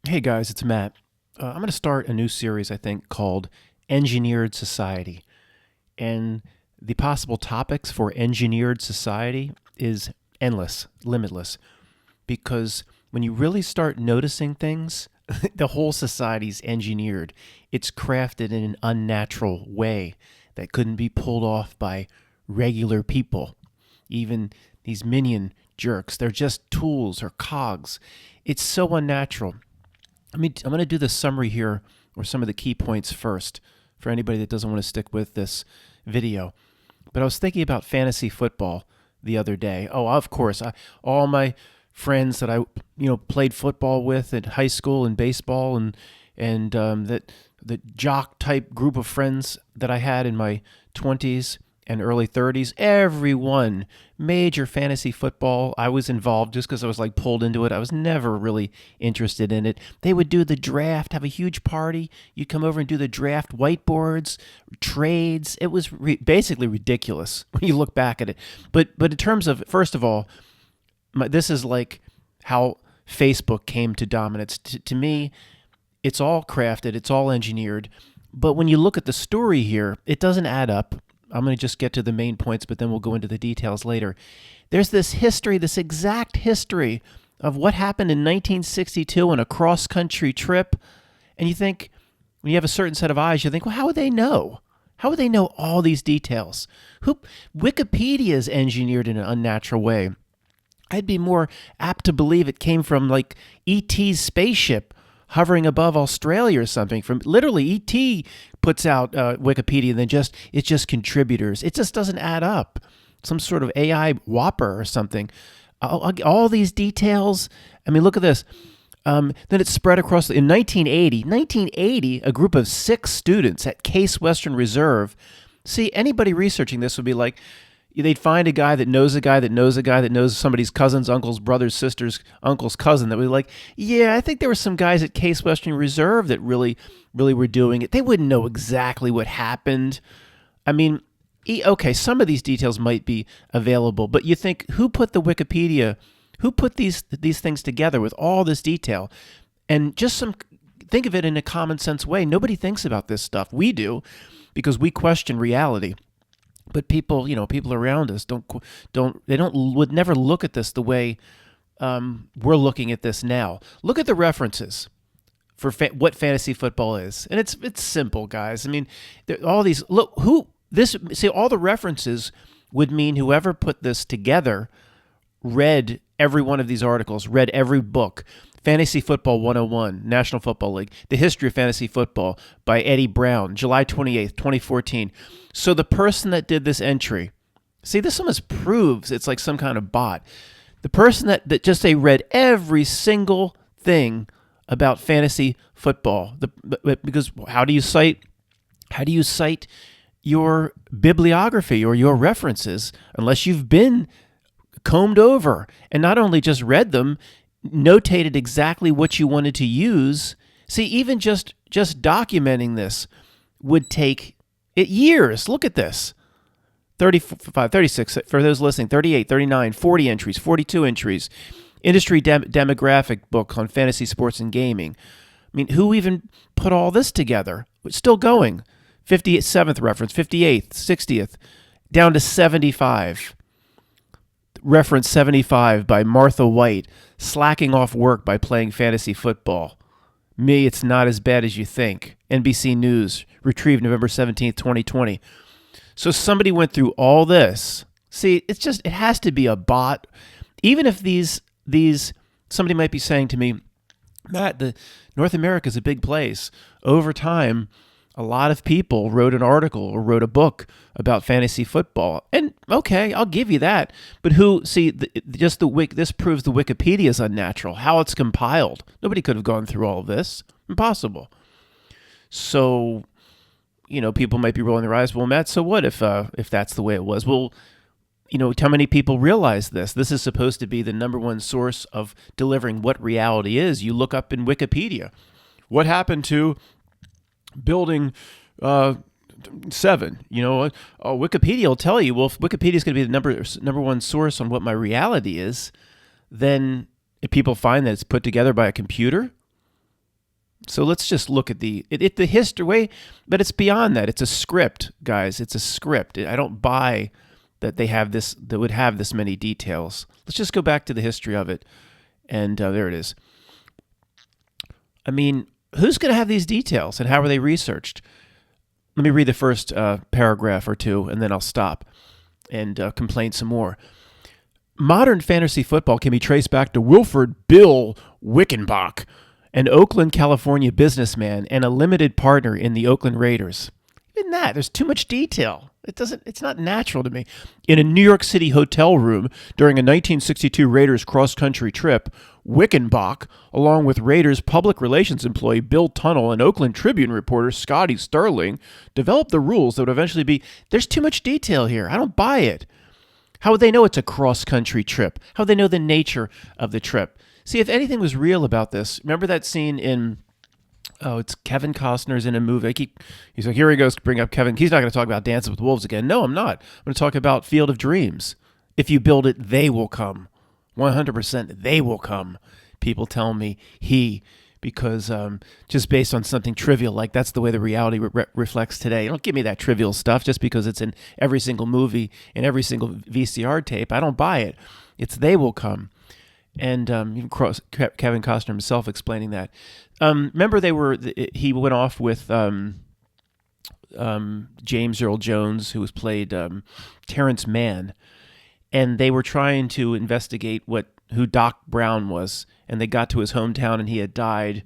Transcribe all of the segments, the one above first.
Hey guys, it's Matt. I'm going to start a new series, I think, called Engineered Society. And the possible topics for engineered society is endless, limitless. Because when you really start noticing things, the whole society's engineered. It's crafted in an unnatural way that couldn't be pulled off by regular people. Even these minion jerks, they're just tools or cogs. It's so unnatural. I'm going to do the summary here, or some of the key points first, for anybody that doesn't want to stick with this video. But I was thinking about fantasy football the other day. Oh, of course, all my friends that I played football with at high school and baseball, and that the jock type group of friends that I had in my 20s and early 30s, everyone major fantasy football. I was involved just because I was like pulled into it. I was never really interested in it. They would do the draft, have a huge party. You'd come over and do the draft whiteboards, trades. It was basically ridiculous when you look back at it. But in terms of, first of all, this is like how Facebook came to dominance. To me, it's all crafted, it's all engineered. But when you look at the story here, it doesn't add up. I'm going to just get to the main points, but then we'll go into the details later. There's this history, this exact history of what happened in 1962 on a cross-country trip. And you think, when you have a certain set of eyes, you think, well, how would they know? How would they know all these details? Wikipedia is engineered in an unnatural way. I'd be more apt to believe it came from like E.T.'s spaceship hovering above Australia or something. From literally, E.T. puts out Wikipedia, and then it's just contributors. It just doesn't add up. Some sort of AI whopper or something. All these details. I mean, look at this. Then it spread across. In 1980, a group of 6 students at Case Western Reserve. See, anybody researching this would be like, they'd find a guy that knows a guy that knows a guy that knows somebody's cousin's uncle's brother's sister's uncle's cousin that would be like, yeah, I think there were some guys at Case Western Reserve that really were doing it. They wouldn't know exactly what happened. I mean, okay, some of these details might be available, but you think, who put these things together with all this detail? And think of it in a common sense way. Nobody thinks about this stuff. We do, because we question reality. But people around us would never look at this the way we're looking at this now. Look at the references for what fantasy football is, and it's simple, guys. I mean, all these all the references would mean whoever put this together read every one of these articles, read every book. Fantasy Football 101, National Football League, The History of Fantasy Football by Eddie Brown, July 28th, 2014. So the person that did this entry, see, this almost proves it's like some kind of bot. The person that just read every single thing about fantasy football. Because how do you cite your bibliography or your references unless you've been combed over and not only just read them, notated exactly what you wanted to use? See, even just documenting this would take it years. Look at this. 35, 36, for those listening, 38, 39, 40 entries, 42 entries. Industry demographic book on fantasy sports and gaming. I mean, who even put all this together? It's still going. 57th reference, 58th, 60th, down to 75. Reference 75 by Martha White, slacking off work by playing fantasy football. Me, it's not as bad as you think. NBC News, retrieved November 17th, 2020. So somebody went through all this. See, it has to be a bot. Even if somebody might be saying to me, Matt, North America is a big place. Over time, a lot of people wrote an article or wrote a book about fantasy football. And okay, I'll give you that. But this proves the Wikipedia is unnatural. How it's compiled. Nobody could have gone through all of this. Impossible. So, people might be rolling their eyes. Well, Matt, so what if that's the way it was? Well, how many people realize this? This is supposed to be the number one source of delivering what reality is. You look up in Wikipedia. What happened to building 7? Wikipedia will tell you, well, if Wikipedia is going to be the number one source on what my reality is, then if people find that it's put together by a computer, So let's just look at the history way, but it's beyond that. It's a script, guys. It's a script. I don't buy that they have this, that would have this many details. Let's just go back to the history of it, and there it is. I mean, who's going to have these details, and how are they researched? Let me read the first paragraph or two, and then I'll stop and complain some more. Modern fantasy football can be traced back to Wilford Bill Wickenbach, an Oakland, California businessman and a limited partner in the Oakland Raiders. Even that, there's too much detail. It's not natural to me. In a New York City hotel room during a 1962 Raiders cross-country trip, Wickenbach, along with Raiders public relations employee Bill Tunnell and Oakland Tribune reporter Scotty Sterling, developed the rules that would eventually be, there's too much detail here. I don't buy it. How would they know it's a cross-country trip? How would they know the nature of the trip? See, if anything was real about this, remember that scene in, it's Kevin Costner's in a movie. He's like, here he goes to bring up Kevin. He's not going to talk about Dances with Wolves again. No, I'm not. I'm going to talk about Field of Dreams. If you build it, they will come. 100% they will come. People tell me because just based on something trivial, like that's the way the reality reflects today. Don't give me that trivial stuff just because it's in every single movie, in every single VCR tape. I don't buy it. It's they will come. And even Kevin Costner himself explaining that. Remember, he went off with James Earl Jones, who was played Terrence Mann, and they were trying to investigate who Doc Brown was, and they got to his hometown, and he had died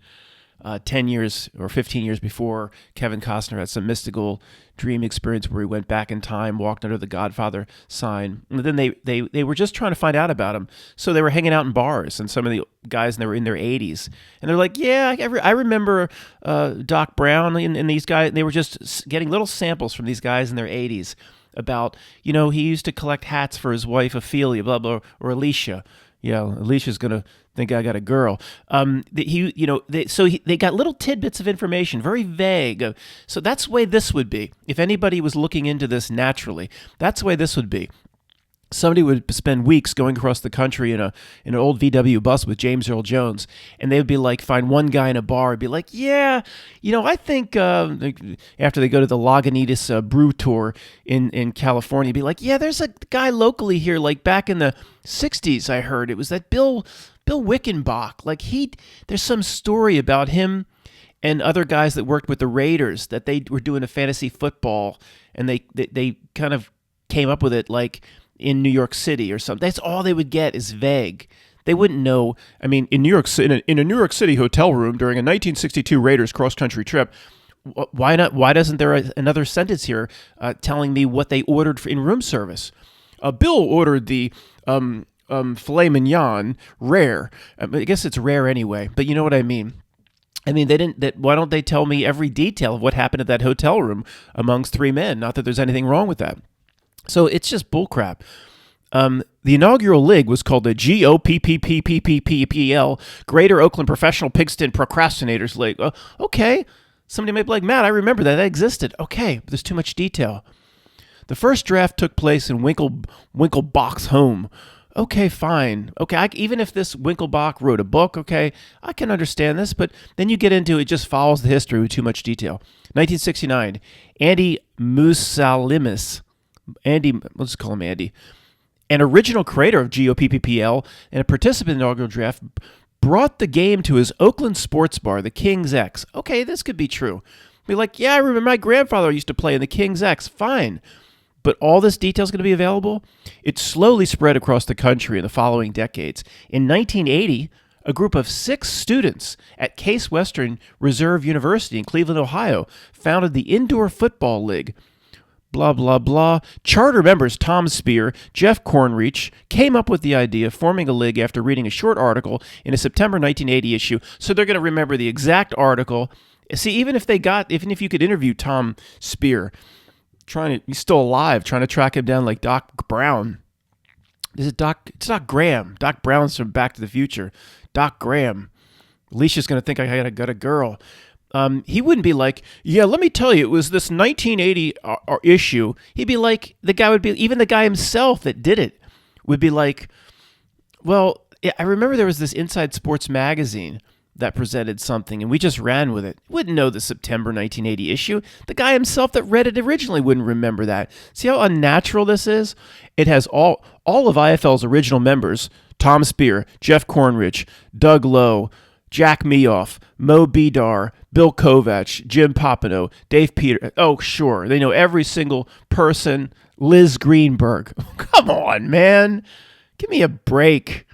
10 years or 15 years before. Kevin Costner had some mystical dream experience where he went back in time, walked under the Godfather sign. And then they were just trying to find out about him. So they were hanging out in bars, and some of the guys, and they were in their 80s. And they're like, yeah, I remember Doc Brown and these guys. They were just getting little samples from these guys in their 80s about, he used to collect hats for his wife, Ophelia, blah, blah, or Alicia. Yeah, Alicia's going to think I got a girl. They got little tidbits of information, very vague. So that's the way this would be. If anybody was looking into this naturally, that's the way this would be. Somebody would spend weeks going across the country in an old VW bus with James Earl Jones, and they would be like, find one guy in a bar and be like, yeah, I think after they go to the Lagunitas brew tour in California, be like, yeah, there's a guy locally here, like back in the 60s, I heard. It was that Bill Wickenbach. Like there's some story about him and other guys that worked with the Raiders that they were doing a fantasy football, and they kind of came up with it like in New York City or something. That's all they would get is vague. They wouldn't know. I mean, in New York City, in a New York City hotel room during a 1962 Raiders cross-country trip, why not? Why doesn't there another sentence here telling me what they ordered in room service? Bill ordered the filet mignon rare. I guess it's rare anyway, but you know what I mean. I mean, why don't they tell me every detail of what happened at that hotel room amongst three men? Not that there's anything wrong with that. So it's just bullcrap. The inaugural league was called the GOPPPPPPL, Greater Oakland Professional Pigskin Procrastinators League. Okay. Somebody might be like, Matt, I remember that existed. Okay, but there's too much detail. The first draft took place in Winklebach's home. Okay, fine. Okay, even if this Winklebach wrote a book, okay, I can understand this, but then you get into it just follows the history with too much detail. 1969, Andy Musalimis. Let's call him Andy, an original creator of GOPPPL and a participant in the inaugural draft, brought the game to his Oakland sports bar, the King's X. Okay, this could be true. Be like, yeah, I remember my grandfather used to play in the King's X. Fine. But all this detail is going to be available? It slowly spread across the country in the following decades. In 1980, a group of 6 students at Case Western Reserve University in Cleveland, Ohio, founded the Indoor Football League. Blah, blah, blah. Charter members Tom Spear, Jeff Cornreach came up with the idea of forming a league after reading a short article in a September 1980 issue. So they're going to remember the exact article. See, even if you could interview Tom Spear, he's still alive, trying to track him down like Doc Brown. It's Doc Graham. Doc Brown's from Back to the Future. Doc Graham. Alicia's going to think I got a girl. He wouldn't be like, yeah, let me tell you, it was this 1980 issue. He'd be like, even the guy himself that did it would be like, well, I remember there was this Inside Sports magazine that presented something, and we just ran with it. Wouldn't know the September 1980 issue. The guy himself that read it originally wouldn't remember that. See how unnatural this is? It has all of IFL's original members: Tom Spear, Jeff Cornridge, Doug Lowe, Jack Meoff, Mo Bedar, Bill Kovach, Jim Popino, Dave Peter. Oh, sure. They know every single person. Liz Greenberg. Come on, man. Give me a break.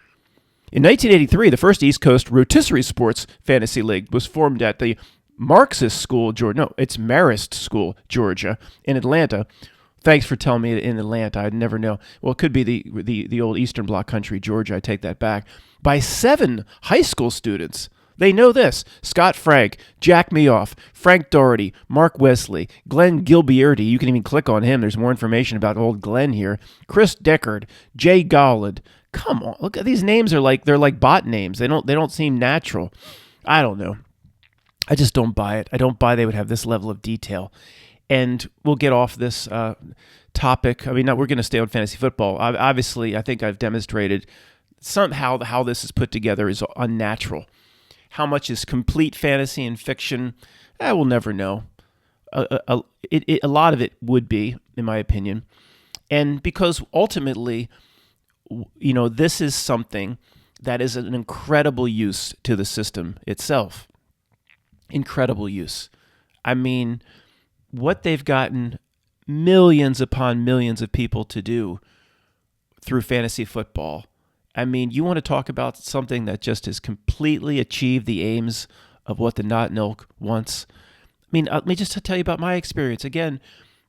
In 1983, the first East Coast rotisserie sports fantasy league was formed at the Marxist School, Georgia. No, it's Marist School, Georgia, in Atlanta. Thanks for telling me in Atlanta. I'd never know. Well, it could be the old Eastern Bloc country, Georgia. I take that back. By 7 high school students. They know this: Scott Frank, Jack Meoff, Frank Doherty, Mark Wesley, Glenn Gilbierti. You can even click on him. There's more information about old Glenn here. Chris Deckard, Jay Gollad. Come on, look at these names. They're like bot names. They don't seem natural. I don't know. I just don't buy it. I don't buy they would have this level of detail. And we'll get off this topic. I mean, we're going to stay on fantasy football. Obviously, I think I've demonstrated somehow how this is put together is unnatural. How much is complete fantasy and fiction? We'll never know. A lot of it would be, in my opinion. And because ultimately, this is something that is an incredible use to the system itself. Incredible use. I mean, what they've gotten millions upon millions of people to do through fantasy football. I mean, you want to talk about something that just has completely achieved the aims of what the Not Ilk wants. I mean, let me just tell you about my experience. Again,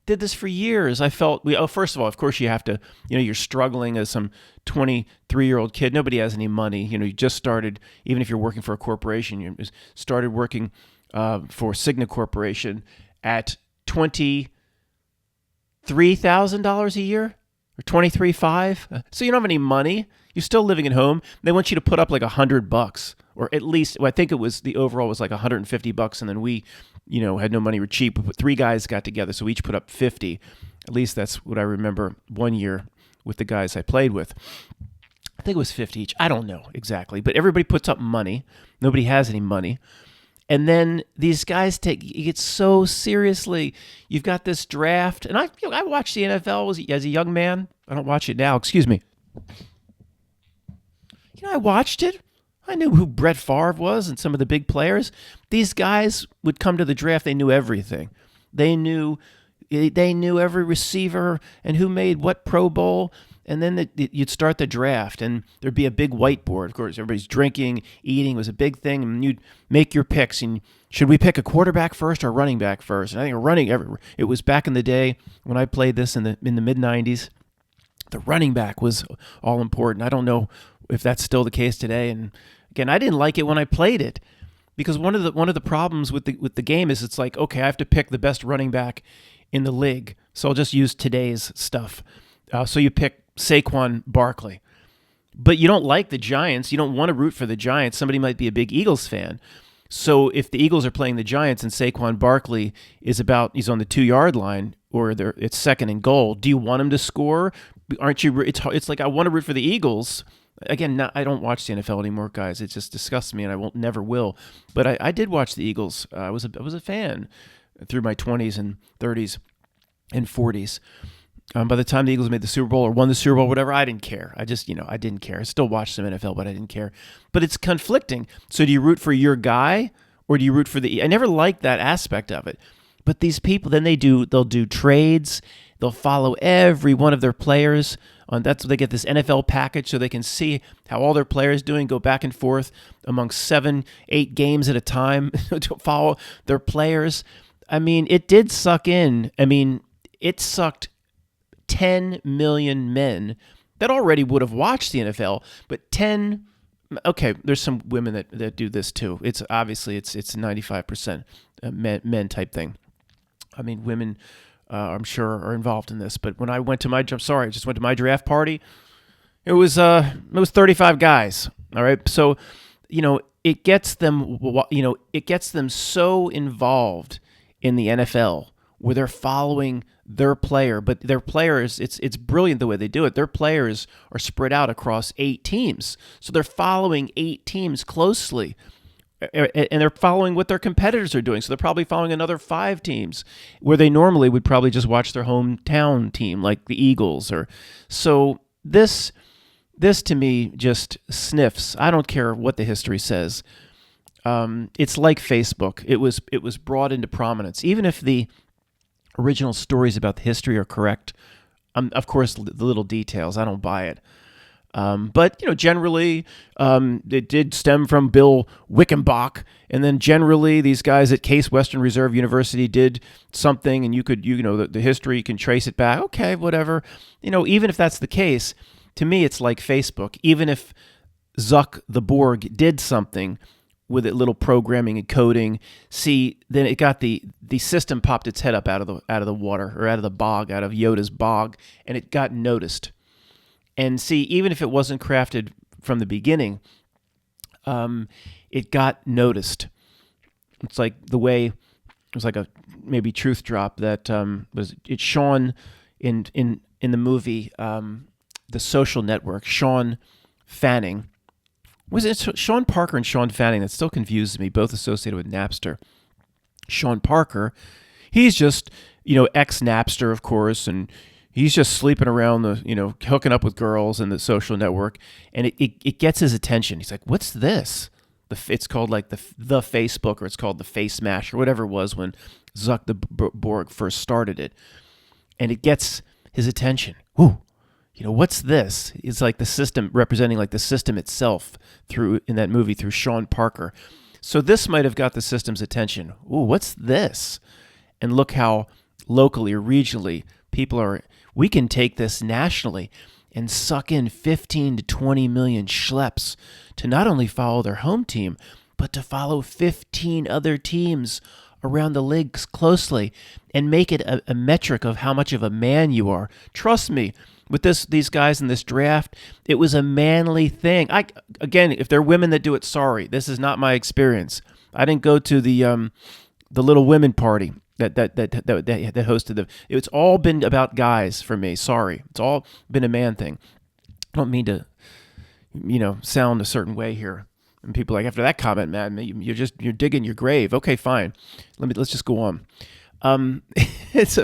did this for years. I felt, first of all, of course you have to, you're struggling as some 23-year-old kid. Nobody has any money. You just started, even if you're working for a corporation, you started working for Cigna Corporation at $23,000 a year or $23,500. So you don't have any money. You're still living at home. They want you to put up like $100, or at least, I think it was, the overall was like $150, and then we, had no money. We're cheap. But 3 guys got together, so we each put up 50. At least that's what I remember one year with the guys I played with. I think it was 50 each. I don't know exactly, but everybody puts up money. Nobody has any money. And then these guys take it so seriously. You've got this draft, and I watched the NFL as a young man. I don't watch it now. Excuse me. I watched it. I knew who Brett Favre was and some of the big players. These guys would come to the draft. They knew everything. They knew every receiver and who made what Pro Bowl. And then you'd start the draft, and there'd be a big whiteboard. Of course, everybody's drinking, eating was a big thing, and you'd make your picks. And should we pick a quarterback first or running back first? And I think it was back in the day when I played this in the mid-'90s. The running back was all important. I don't know if that's still the case today. And again, I didn't like it when I played it, because one of the problems with the game is it's like, okay, I have to pick the best running back in the league. So I'll just use today's stuff. So you pick Saquon Barkley. But you don't like the Giants. You don't want to root for the Giants. Somebody might be a big Eagles fan. So if the Eagles are playing the Giants and Saquon Barkley he's on the 2-yard line, or it's second and goal, do you want him to score? Aren't you? It's like, I want to root for the Eagles. Again, I don't watch the NFL anymore, guys. It just disgusts me, and I never will. But I did watch the Eagles. I was a fan through my 20s and 30s and 40s. By the time the Eagles made the Super Bowl or won the Super Bowl, whatever, I didn't care. I didn't care. I still watched some NFL, but I didn't care. But it's conflicting. So do you root for your guy, or do you root for I never liked that aspect of it. But these people, then they'll do trades. They'll follow every one of their players. That's they get this NFL package, so they can see how all their players doing, go back and forth among 7-8 games at a time to follow their players. I mean, it did suck in. I mean, it sucked 10 million men that already would have watched the NFL, but 10. Okay, there's some women that do this too. It's obviously it's 95% men type thing. I mean, women, I'm sure, are involved in this. But when I went to I just went to my draft party. It was 35 guys. All right, so it gets them so involved in the NFL where they're following their player, but their players, it's brilliant the way they do it. Their players are spread out across 8 teams, so they're following 8 teams closely. and they're following what their competitors are doing. So they're probably following another 5 teams where they normally would probably just watch their hometown team, like the Eagles. Or so this to me just sniffs. I don't care what the history says. It's like Facebook. It was brought into prominence, even if the original stories about the history are correct. Of course, the little details, I don't buy it. But generally, it did stem from Bill Wickenbach, and then generally these guys at Case Western Reserve University did something, and the history, you can trace it back. Okay, whatever. Even if that's the case, to me it's like Facebook. Even if Zuck the Borg did something with it, little programming and coding, then it got the system popped its head up out of the water, or out of the bog, out of Yoda's bog, and it got noticed. And see, even if it wasn't crafted from the beginning, it got noticed. It's like the way, it was like a maybe truth drop that it's Sean in the movie The Social Network. Sean Fanning. Was it Sean Parker and Sean Fanning? That still confuses me, both associated with Napster. Sean Parker, he's just, ex-Napster, of course, and he's just sleeping around hooking up with girls in the social network, and it gets his attention. He's like, "What's this?" It's called like the Facebook, or it's called the Face Smash, or whatever it was when Zuck the Borg first started it, and it gets his attention. Ooh, what's this? It's like the system, representing like the system itself in that movie through Sean Parker. So this might have got the system's attention. Ooh, what's this? And look how locally or regionally we can take this nationally and suck in 15 to 20 million schleps to not only follow their home team, but to follow 15 other teams around the leagues closely and make it a metric of how much of a man you are. Trust me, with these guys in this draft, it was a manly thing. Again, if there are women that do it, sorry, this is not my experience. I didn't go to the Little Women party that hosted it's all been about guys for me. Sorry, it's all been a man thing. I don't mean to, sound a certain way here. And people are like, after that comment, man, you're digging your grave. Okay, fine. Let's just go on. It's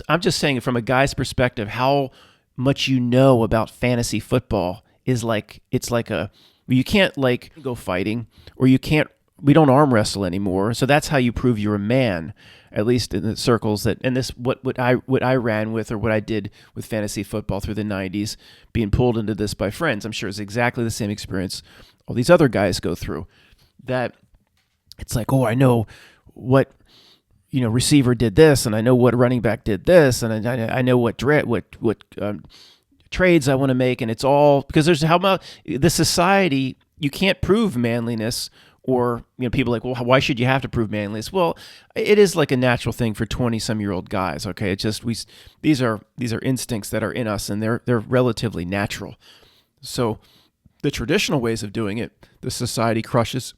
I'm just saying, from a guy's perspective, how much about fantasy football is like, you can't go fighting, or we don't arm wrestle anymore. So that's how you prove you're a man, at least in the circles what I ran with, or what I did with fantasy football through the 90s, being pulled into this by friends. I'm sure it's exactly the same experience all these other guys go through. That it's like, oh, I know what receiver did this, and I know what running back did this, and I know what trades I want to make, and it's all because there's how about the society. You can't prove manliness, or people are like, well, why should you have to prove manliness? Well, it is like a natural thing for 20-some-year-old guys. Okay, it's just these are instincts that are in us, and they're relatively natural. So the traditional ways of doing it, the society crushes.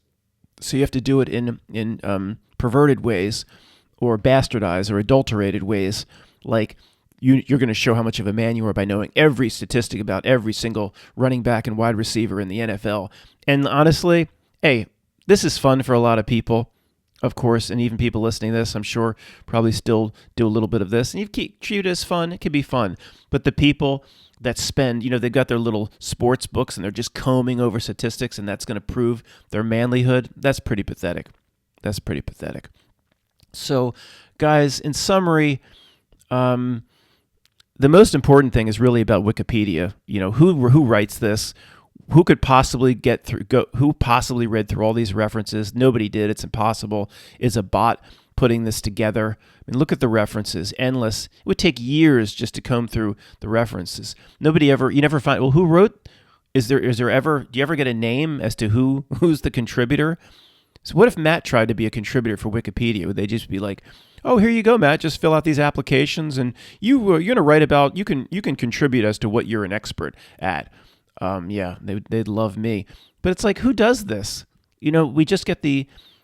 So you have to do it in perverted ways, or bastardized or adulterated ways, like you're going to show how much of a man you are by knowing every statistic about every single running back and wide receiver in the NFL. And honestly, hey, this is fun for a lot of people, of course, and even people listening to this, I'm sure, probably still do a little bit of this. And you keep treat it as fun. It can be fun. But the people that spend, they've got their little sports books, and they're just combing over statistics, and that's going to prove their manlyhood, that's pretty pathetic. That's pretty pathetic. So, guys, in summary, the most important thing is really about Wikipedia. Who writes this? Who could possibly who possibly read through all these references? Nobody did. It's impossible. Is a bot putting this together? I mean, look at the references, endless. It would take years just to comb through the references. You never find, well, who wrote? Do you ever get a name as to who's the contributor? So what if Matt tried to be a contributor for Wikipedia? Would they just be like, "Oh, here you go, Matt. Just fill out these applications, and you're going to write about. You can contribute as to what you're an expert at." Yeah, they'd love me. But it's like, who does this? We just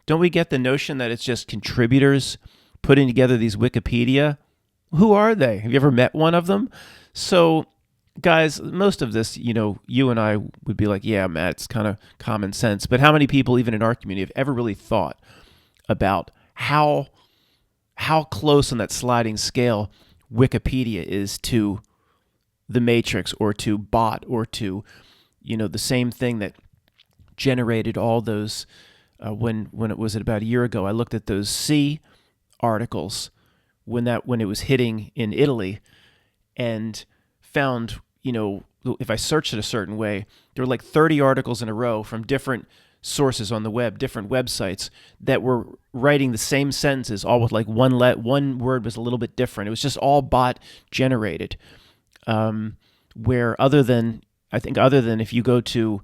don't we get the notion that it's just contributors putting together these Wikipedia? Who are they? Have you ever met one of them? So guys, most of this, you and I would be like, yeah, Matt, it's kind of common sense. But how many people, even in our community, have ever really thought about how close on that sliding scale Wikipedia is to the Matrix or to bot or to, the same thing that generated all those when it was about a year ago. I looked at those C articles when it was hitting in Italy and found, if I searched it a certain way, there were like 30 articles in a row from different sources on the web, different websites that were writing the same sentences, all with like one word was a little bit different. It was just all bot generated. Where other than if you go to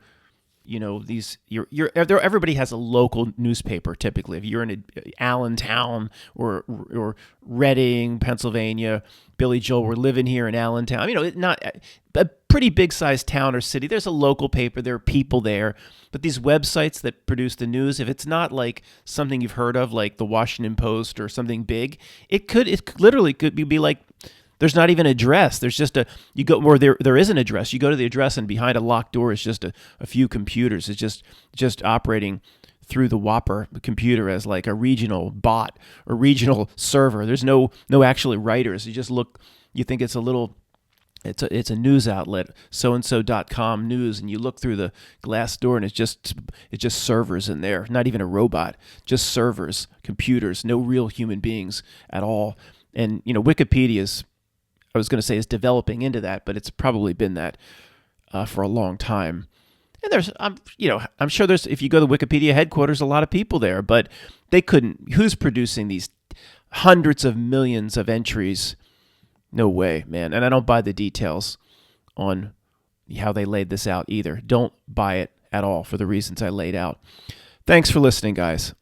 these everybody has a local newspaper typically. If you're in Allentown or Reading, Pennsylvania, Billy Joel, we're living here in Allentown. Not a pretty big sized town or city. There's a local paper. There are people there. But these websites that produce the news, if it's not like something you've heard of, like the Washington Post or something big, it literally could be like, there's not even an address. There's just you go where there is an address. You go to the address and behind a locked door is just a few computers. It's just operating through the Whopper computer as like a regional bot or regional server. There's no actually writers. You just look, you think it's a news outlet, soandso.com news, and you look through the glass door and it's just servers in there. Not even a robot, just servers, computers, no real human beings at all. And Wikipedia is developing into that, but it's probably been that for a long time. And I'm sure there's, if you go to Wikipedia headquarters, a lot of people there, but they couldn't. Who's producing these hundreds of millions of entries? No way, man. And I don't buy the details on how they laid this out either. Don't buy it at all for the reasons I laid out. Thanks for listening, guys.